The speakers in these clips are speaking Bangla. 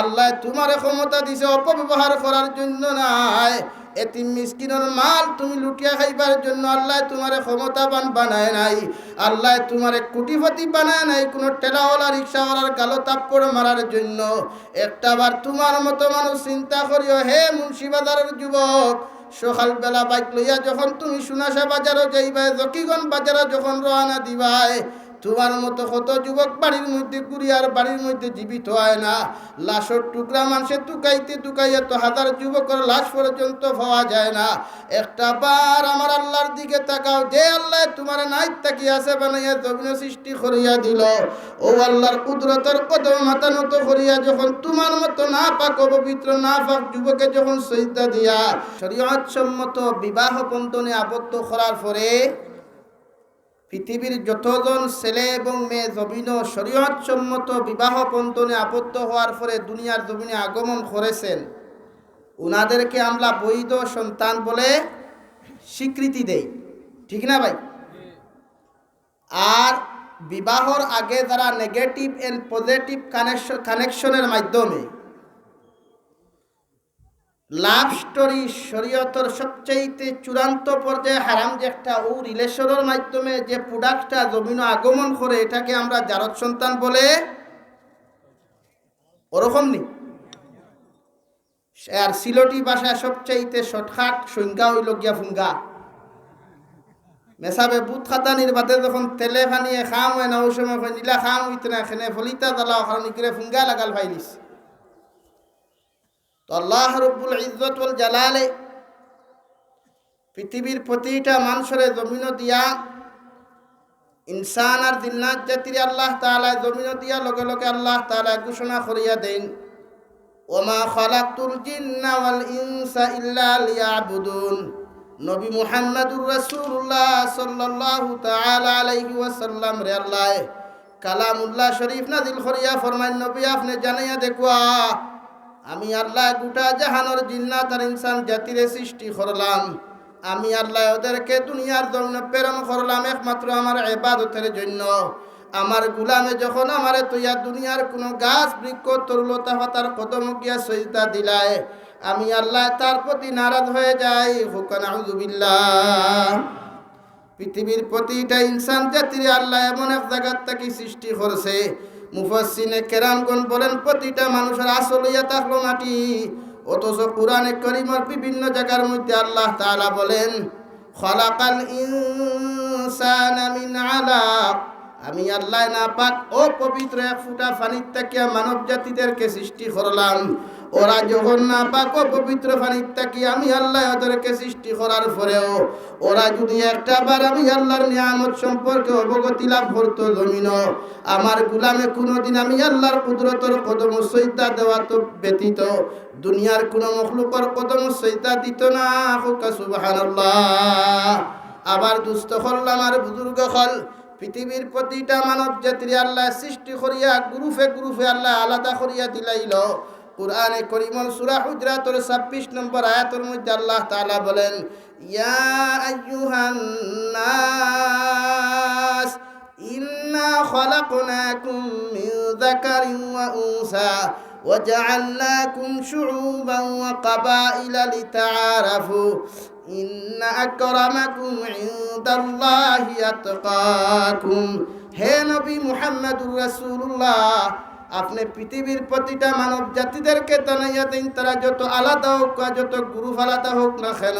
আল্লাহ তোমার ক্ষমতা দিছে অপব্যবহার করার জন্য নাই। এতিম মিসকিনের মাল তুমি লুটিয়া খাইবার জন্য আল্লাহ তোমার ক্ষমতাবান বানায় নাই। আল্লাহ তোমার কোটিপতি বানায় নাই কোনো ঠেলাওয়ালা রিক্সাওয়ালার গালো তাপ্পড় মারার জন্য। একটাবার তোমার মতো মানুষ চিন্তা করিও হে মুন্সিবাজারের যুবক, সকালবেলা বাইক লইয়া যখন তুমি সোনাসা বাজারও যাইবাই, জকিগঞ্জ বাজারে যখন রওনা দিবাই, তোমার মতো কত যুবক বাড়ির মধ্যে কুড়িয়ার বাড়ির মধ্যে জীবিত হয় না। লাশের টুকরা মানুষের টুকাইতে টুকাইয়া তো হাজার যুবকের লাশ পর্যন্ত পাওয়া যায় না। একটা বার আমার আল্লাহর দিকে তাকাও, যে আল্লাহ তোমার নাইত তাকিয়ে আছে বানাইয়া জমিন সৃষ্টি করিয়া দিল, ও আল্লাহর কুদরতের কদম মাথা নত করিয়া যখন তোমার মতো না পাক পবিত্র না পাক যুবকে যখন সজদা দিয়া শরীয়ত সম্মত বিবাহ বন্ধনে আবদ্ধ করার পরে পৃথিবীর যতজন ছেলে এবং মেয়ে জমিন শরীয়ত সম্মত বিবাহ বন্ধনে আবদ্ধ হওয়ার পরে দুনিয়ার জমিনে আগমন করেছেন, উনাদেরকে আমরা বৈধ সন্তান বলে স্বীকৃতি দেই, ঠিক না ভাই? আর বিবাহর আগে যারা নেগেটিভ এন্ড পজিটিভ কানেকশনের মাধ্যমে লাভ স্টোরি শরীয়তের সবচাইতে চূড়ান্ত পর্যায়ে হারাম যে একটা ও রিলেশনের মাধ্যমে যে প্রোডাক্টটা জমিন আগমন করে, এটাকে আমরা জারত সন্তান বলে ওরকম নি। আর সিলটি ভাষায় সবচাইতে শর্টকাট সংজ্ঞা হইল গিয়া ফুঙ্গা। মেসাবে বুথ খাতানির বাদে যখন তেলে ফানিয়ে খাম হয় না, ওই সময় নীলা খাম হইতে না, এখানে ফলিতা জ্বালাও কারণ ইকরে ফুঙ্গা লাগাল ফাইলিস। তো আল্লাহ রব্বুল ইজ্জত ওয়াল জালালে পৃথিবীর প্রতিটা মানুষের জমিন দিয়া ইনসান আর জিন্নাত জাতির আল্লাহ তাআলা জমিন দিয়া লগে লগে আল্লাহ তাআলা ঘোষণা করিয়া দেন, ওমা খালাকতুল জিন্না ওয়াল ইনসা ইল্লা লিয়াবুদুন। নবী মুহাম্মদুর রাসূলুল্লাহ সাল্লাল্লাহু তাআলা আলাইহি ওয়াসাল্লাম রে আল্লাহ কালামুল্লাহ শরীফ নাযিল করিয়া ফরমায়, নবী আপনি জানাইয়া দেখুয়া আমি আল্লাহ গোটা জাহানের জিন্নাত আর ইনসান জাতিরে সৃষ্টি করলাম। আমি আল্লাহ ওদেরকে দুনিয়ার জন্য প্রেরণ করলাম একমাত্র আমার ইবাদতের জন্য। আমার গুলামে যখন আমারে তুইয়া দুনিয়ার কোনো গাছ বৃক্ষ তরুলতা পাতার কদম গিয়া সজদা দিলায়, আমি আল্লাহ তার প্রতি নারাজ হয়ে যাই। হুকান আউযুবিল্লাহ। পৃথিবীর প্রতিটা ইনসান জাতির আল্লাহ এমন এক জায়গার থেকে সৃষ্টি করছে, মুফাসসিনে কেরামগণ বলেন প্রতিটা মানুষের আসল ইয়া থাকলো মাটি। অথচ কুরআনে কারীমের বিভিন্ন জায়গার মধ্যে আল্লাহ তাআলা বলেন খালাকাল ইনসানা মিন আলাক, আমি আল্লাহ না পাক ও পবিত্র এক ফুটা পানির থেকে মানব জাতিদেরকে সৃষ্টি করলাম। ওরা যখন না পাক ও পবিত্র পানির থেকে আমি আল্লাহ ওদেরকে সৃষ্টি করার পরেও ওরা যদি একটা বার আমি আল্লাহর নিয়ামত সম্পর্কে অবগতি লাভ করতো জমিন, আমার গুলামে কোনোদিন আমি আল্লাহর কুদরতের কদম সজদা দেওয়া তো ব্যতীত দুনিয়ার কোনো মখলুকের কদম সজদা দিত না। সুবহানাল্লাহ। আবার দুস্থ হল্লাম আর বুজুর্গ হল পৃথিবীর প্রতিটা মানব জাতির আল্লাহ সৃষ্টি করিয়া গ্রুপে গ্রুপে আল্লাহ আলাদা করিয়া দিলাইল। কুরআনে কারীমের সূরা হুজরাতের 26 নম্বর আয়াতের মধ্যে আল্লাহ তাআলা বলেন, ইয়া আইয়ুহান নাস ইন্না খালাকনাকুম মিন যাকারিন ওয়া উনসা ওয়াজআলনাকুম শুউবান ওয়া কাবাইলা লিতাআরাফু ইন্না আকরামাকুম ইনদাল্লাহি আতকাকুম। হে নবী মুহাম্মদুর রাসূলুল্লাহ, আপনি পৃথিবীর প্রতিটা মানব জাতিদেরকে জানাইয়া দিন, তারা যত আলাদা হোক যত গ্রুপ আলাদা হোক না কেন,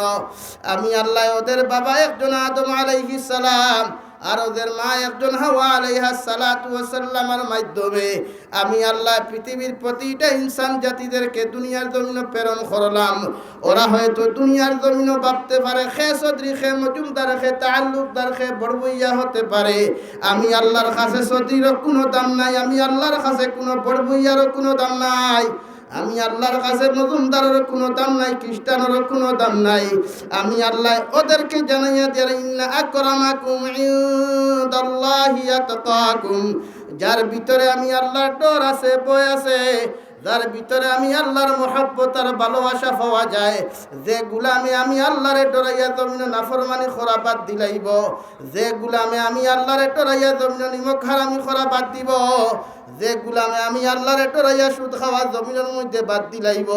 আমি আল্লাহ ওদের বাবা একজন আদম আলাইহিস সালাম আর ওদের মা একজন হাওয়া আলাইহা সালাতু ওয়াসাল্লামের মাধ্যমে আমি আল্লাহ পৃথিবীর প্রতিটা ইনসান জাতিদেরকে দুনিয়ার জমিনে প্রেরণ করলাম। ওরা হয়তো দুনিয়ার জমিনে ভাবতে পারে খে চৌধুরী খে মজুমদার খে তাআল্লুকদার খে বড়বইয়া হতে পারে। আমি আল্লাহর কাছে চৌধুরীর কোনো দাম নাই, আমি আল্লাহর কাছে কোনো বড়বইয়ারও কোনো দাম নাই, আমি আল্লাহর কাছে মজুমদারের কোনো দাম নাই, খ্রিস্টানেরও কোনো দাম নাই। আমি আল্লাহ ওদেরকে জানাইয়া দিই, ইন্না আকরামাকুম ইনদাল্লাহি আতকাকুম। যার ভিতরে আমি আল্লাহর ডর আছে, ভয় আছে, যার ভিতরে আমি আল্লাহর মহব্বত আর ভালোবাসা পাওয়া যায়, যে গুলামে আমি আল্লাহরে ডরাইয়া জমিন নাফরমানি করা বাদ দিলাইব, যে গুলামে আমি আল্লাহরে ডরাইয়া জমিন নিমক হারামি করা বাদ দিব, যে গুলামে আমি আল্লাহরে ডরাইয়া সুদ খাওয়া জমিনের মধ্যে বাদ দিলাইব,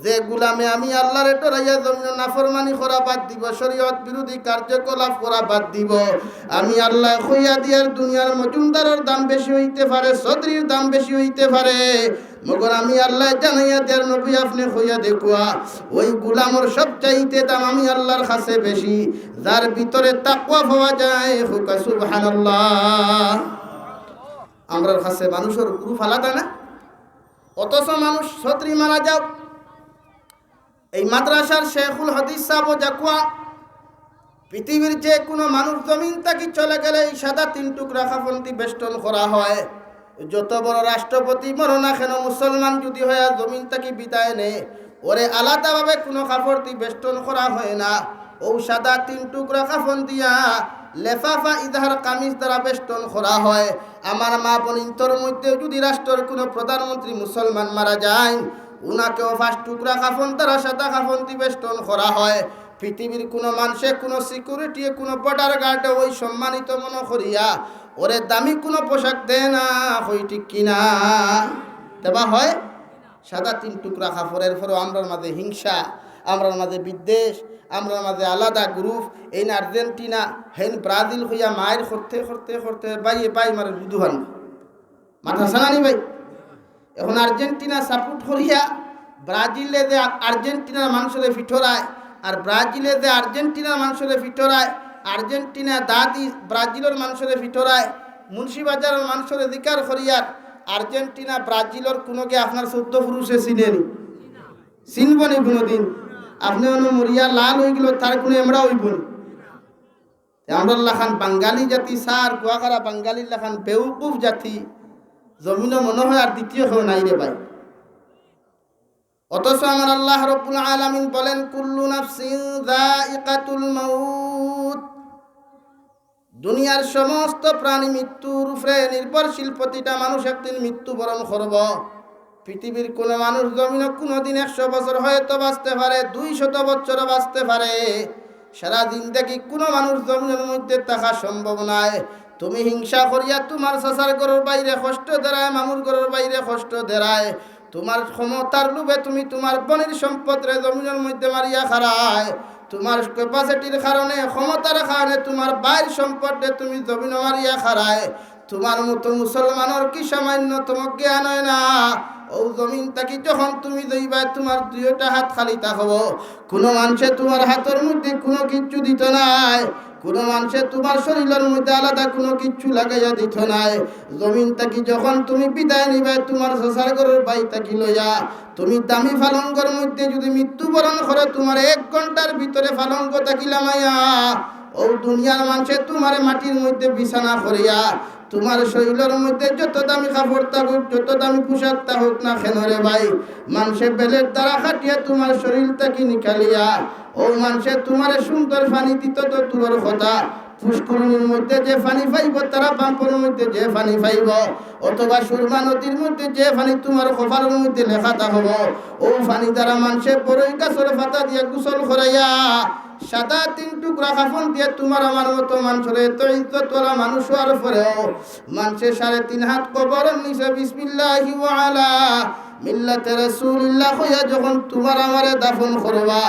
যে গুলামে আমি আল্লাহরে ডরাইয়া জমিন নাফরমানি করা বাদ দিব, শরীয়ত বিরোধী কার্যকলাপ করা বাদ দিব, আমি আল্লাহ খইয়া দিয়ার দুনিয়ার মজুমদারের দাম বেশি হইতে পারে, চৌধুরীর দাম বেশি হইতে পারে, মগর আমি আল্লাহ জানাইয়া দেয়ার নবী আপনি হইয়া দেখুয়া ওই গুলামর সবচাইতে দাম আমি আল্লাহর কাছে বেশি, যার ভিতরে তাকওয়া পাওয়া যায়। হুকা সুবহানাল্লাহ। আমরার কাছে মানুষের গ্রুপ আলাদা না, অথচ মানুষ ছত্রি মারা যাও। এই মাদ্রাসার শেখুল হাদিস সাহেব জাকুয়া পৃথিবীর যে কোনো মানুষ জমিন থাকি চলে গেলে এই সাদা 3 টুকরা কাফনটি বেষ্টন করা হয়। যত বড় রাষ্ট্রপতি মরো না কেন, মুসলমান যদি হয় জমিন থাকি বিদায় নেয়, ওরে আলাদাভাবে কোনো কাপড়টি বেষ্টন করা হয় না। ও সাদা 3 টুকরা কাফন দিয়া লেফাফা ইজহার কামিজ দ্বারা বেষ্টন করা হয়। আমার মা বোনিন্তর মধ্যে যদি রাষ্ট্রের কোনো প্রধানমন্ত্রী মুসলমান মারা যায়, উনাকেও 5 টুকরা কাফন দ্বারা সাদা কাফনটি বেষ্টন করা হয়। পৃথিবীর কোনো মানুষে, কোনো সিকিউরিটি, কোনো বর্ডার গার্ডে ওই সম্মানিত মনে করিয়া ওরে দামি কোনো পোশাক দেয় না, হই ঠিক কিনা? দেবা হয় সাদা 3 টুকরা কাপড়ের পরেও আমরার মাঝে হিংসা, আমরার মাঝে বিদ্বেষ, আমরার মাঝে আলাদা গ্রুপ। এই আর্জেন্টিনা হেন ব্রাজিল হইয়া মায়ের করতে করতে করতে বাইয়ে বাই মারে বুধুহান মাথা সানানি ভাই। এখন আর্জেন্টিনা সাপোর্ট করিয়া ব্রাজিলে যে আর্জেন্টিনার মানুষের ফিঠরায়, আর ব্রাজিলে যে আর্জেন্টিনার মানুষের ফিঠরায়, আর্জেন্টিনা দাদি ব্রাজিলের মানুষের ফিঠরায়, মুন্সিবাজারের মানুষের অধিকার করিয়ার আর্জেন্টিনা ব্রাজিলের কোনোকে আপনার 14 পুরুষে চিনেনি, চিনব নি কোনোদিন? আপনি মরিয়া লাল হয়ে গেল, তার কোনো আমরা হইব না। আমরা লাখান বাঙালি জাতি সার কুয়াকারা বাঙালি লাখান বেউকুফ জাতি জমিন মনে হয় আর দ্বিতীয় কেউ নাই রে ভাই। অথচ আমার আল্লাহ রাব্বুল আলামিন বলেন, কুল্লু নাফসিন যায়িকাতুল মাউত, দুনিয়ার সমস্ত প্রাণী মৃত্যুর উপরে নির্ভরশীল, প্রতিটা মানুষ একদিন মৃত্যুবরণ করব। পৃথিবীর কোনো মানুষ জমিন কোনোদিন 100 বছর হয়তো বাঁচতে পারে, 200 বছরও বাঁচতে পারে, সারা জিন্দেগি কোনো মানুষ জমিনের মধ্যে থাকা সম্ভব নয়। তুমি হিংসা করিয়া তোমার চাচার ঘরের বাইরে কষ্ট দেরায়, মামুর ঘরের বাইরে কষ্ট দেরায়, তোমার ক্ষমতার লোভে তুমি তোমার বোনের সম্পদরে জমিনের মধ্যে মারিয়া খারায়, তোমার ক্যাপাসিটির কারণে, ক্ষমতার কারণে তোমার বাইর সম্পদে তুমি জমিন মারিয়া খারায়। তোমার মতো মুসলমানের কি সামান্যতম জ্ঞান হয় না? ও জমিন তাকি যখন তুমি যাইবা, তোমার 2টা হাত খালি থাকব, কোনো মানুষে তোমার হাতের মধ্যে কোনো কিচ্ছু দিত নাই, কোনো মানুষে তোমার শরীরের মধ্যে আলাদা কোনো কিচ্ছু লাগাইয়া দিত নাই। জমিন তাকি যখন তুমি বিদায় নিবে, তোমার শ্বশুর ঘরের বাই তাকি লইয়া তুমি দামি ফালঙ্গর মধ্যে যদি মৃত্যুবরণ করে, তোমার 1 ঘন্টার ভিতরে ফালঙ্গ তাকি লামাইয়া ও দুনিয়ার মানুষে তোমার মাটির মধ্যে বিছানা করিয়া, তোমার শরীরের মধ্যে যত দামি কাপড় থাকুক, যত দামি পোশাক থাকুক না কেন রে ভাই, মানুষের বেলের দ্বারা খাটিয়া তোমার শরীর তাকি নিকালিয়া ও মানুষে তোমার সুন্দর পানি দিত তো তোর কথা। পুষ্করণীর মধ্যে যে পানি পাইব, তারা পাম্পের মধ্যে যে পানি পাইব, অথবা সুরমা নদীর মধ্যে যে পানি তোমার কপালের মধ্যে লেখা থাকব, ও পানি দ্বারা মানুষের বড়ই গাছের পাতা দিয়ে গোসল করাইয়া সাদা 3 টুকরা কাফন দিয়ে তোমার আমার মতো মানুষের এত ইজ্জতওয়ালা মানুষ হওয়ার পরেও মানুষের 3.5 হাত কবরের নিচে বিসমিল্লাহি ওয়া আলা মিল্লাতে রাসূলুল্লাহ হইয়া যখন তোমার আমারে দাফন করবা,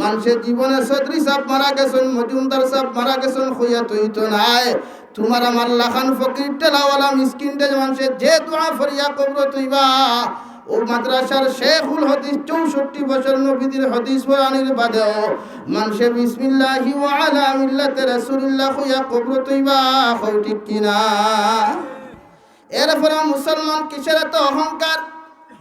মানুষের জীবনে চৌধুরী সাহেব মারা গেছেন, মজুমদার সাহেব মারা গেছেন হইয়া তো নাই, তোমার আমার লাখান ফকির টেলাওয়ালা মিসকিনটা মানুষের যে দোয়া ফরিয়া কবর তুইবা, ও মাদ্রাসার শেখুল হাদিস 64 বছর নবীদের হাদিস বয়ানের বাদেও মানুষে বিসমিল্লাহি ওয়া আলা মিল্লাতে রাসূলুল্লাহ হইয়া কবর তুইবা, হই ঠিক কিনা? এরপরে মুসলমান কিসের এত অহংকার,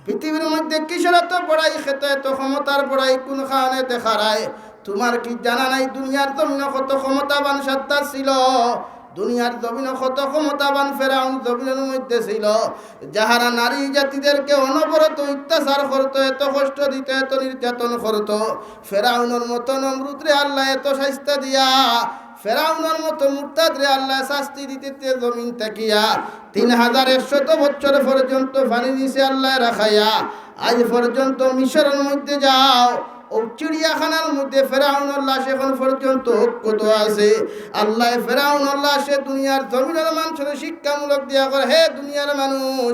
পৃথিবীর মধ্যে কিসের এত বড়াই, খেতে এত ক্ষমতার বড়াই কোন খানে দেখারায়? তোমার কি জানা নাই দুনিয়ার জমিন কত ক্ষমতাবান সত্তা ছিল? দুনিয়ার জমিন কত ক্ষমতাবান ফেরাউন জমিনের মধ্যে ছিল, যাহারা নারী জাতিদেরকে অনবরত অত্যাচার করতো, এত কষ্ট দিত, এত নির্যাতন করতো। ফেরাউনের মতো নমরুদরে আল্লাহ এত শাস্তি দিয়া, ফেরাউনের মতো মুরতাদরে আল্লাহ শাস্তি দিতে জমিন তাকিয়া 3100 বছর পর্যন্ত পানি নিচে আল্লাহ রাখাইয়া আজ পর্যন্ত মিশরের মধ্যে যাও, ও চিড়িয়াখানার মধ্যে ফেরাউনের লাশ এখন পর্যন্ত অক্ষত আছে। আল্লাহ ফেরাউনের লাশে দুনিয়ার জমিনের মানুষের শিক্ষামূলক দিয়া করে, হে দুনিয়ার মানুষ,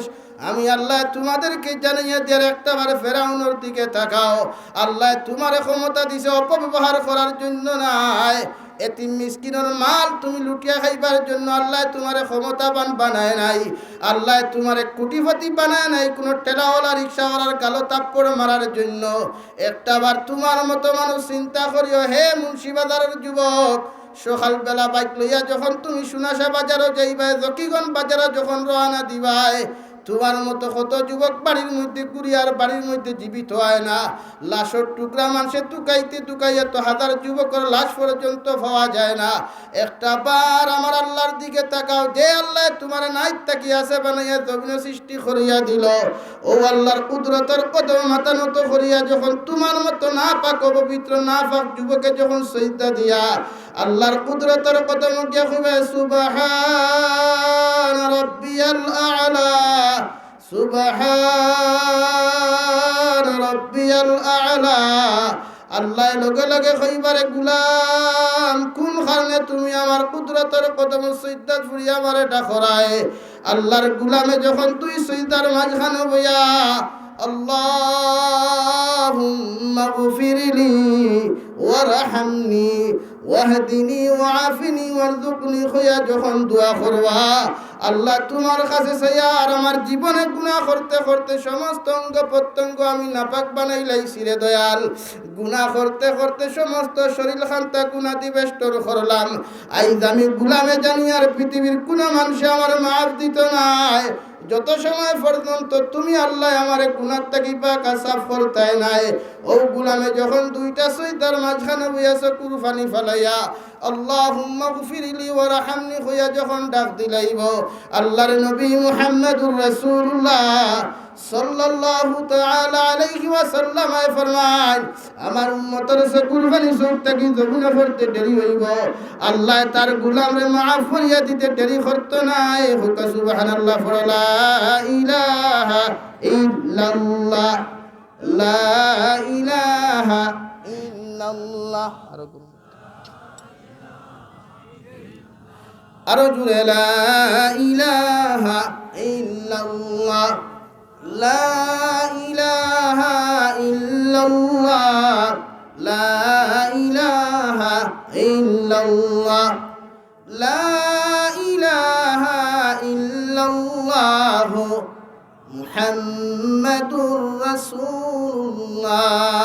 আমি আল্লাহ তোমাদেরকে জানিয়ে দেওয়ার একটাবার ফেরাউনের দিকে তাকাও। আল্লাহ তোমার ক্ষমতা দিছে অপব্যবহার করার জন্য নাই, এতিম মিসকিনের মাল তুমি লুটিয়া খাইবার জন্য আল্লাহ তোমার ক্ষমতাবান বানায় নাই। আল্লাহ তোমার কোটিপতি বানায় নাই কোনো ঠেলাওয়ালা রিক্সাওয়ালার কালো তাপ্পড় মারার জন্য। একটাবার তোমার মতো মানুষ চিন্তা করিও, হে মুন্সিবাজারের যুবক, সকালবেলা বাইক লইয়া যখন তুমি সুনাশা বাজারও যাইবাই, জকিগঞ্জ বাজারে যখন রওনা দিবাই, তোমার মতো কত যুবক বাড়ির মধ্যে কুড়িয়ার বাড়ির মধ্যে জীবিত হয় না। লাশের টুকরা মানুষের টুকাইতে টুকাইয়া তো হাজার যুবকের লাশ পর্যন্ত পাওয়া যায় না। একটা বার আমার আল্লাহর দিকে তাকাও, যে আল্লাহ তোমার নাইত তাকি আছে বানাইয়া জমিন সৃষ্টি করিয়া দিল, ও আল্লাহর কুদরতের কদম মাথা নত করিয়া যখন তোমার মতো না পাক পবিত্র না পাক যুবকে যখন সজদা দিয়া আল্লাহর কুদরতের কদম গিয়া কইবে, সুবহান রাব্বিয়াল আ'লা, সুবহান রাব্বিয়াল আ'লা। আল্লাহ লগে লগে কইবারে, গুলাম কোন কারণে তুমি আমার কুদরতের কদম সিজদা ফুরিয়া আমারে ডাকরায়। আল্লাহর গুলামে যখন তুই সিজদার মাঝখানে বইয়া আল্লাহুম্মা গফিরলি ওয়ারহামনি ওয়াহদিনি ওয়াআফিনি ওয়ারযুকনি কইয়া যখন দোয়া করবা, আল্লাহ তোমার কাছে চাইয়া, আর আমার জীবনে গুনাহ করতে করতে সমস্ত অঙ্গ প্রত্যঙ্গ আমি নাপাক বানাই লাইছি রে দয়াল। গুনাহ করতে করতে সমস্ত শরীর খান্তা গুনাহ দিবেষ্টর করলাম। আইজ আমি গুলামে জানি আর পৃথিবীর কোনো মানুষ আমার মাফ দিত নাই, যত সময় পর্যন্ত তুমি আল্লাহ আমারে গুনাহ থেকে পাক সাফ করতে নাই। ও গুলামে যখন দুইটা সইদার মাঝখানে বইয়াছে কুরবানি ফালাইয়া আল্লাহুম্মা গফিরলি ওয়ারহামনি কইয়া যখন ডাক দিলাইব, আল্লাহর নবী মুহাম্মদুর রাসূলুল্লাহ সাল্লাল্লাহু তাআলা আলাইহি ওয়াসাল্লাম ফরমান, আমার উম্মতের সে কুরবানি চোখ থেকে জমিনে পড়তে দেরি হইব, আল্লাহ তার গোলামরে মাফ করিয়া দিতে দেরি করতো নাই। হুক সুবহানাল্লাহ, লা ইলাহা ইল্লাল্লাহ, লা ইলাহা ইল্লাল্লাহ। আরো জুড়ে, লা ইলাহা ইল্লাল্লাহ, লা ইলাহা ইল্লাল্লাহ, লা ইলাহা ইল্লাল্লাহ, লা ইলাহা ইল্লাল্লাহ মুহাম্মাদুর রাসূলুল্লাহ।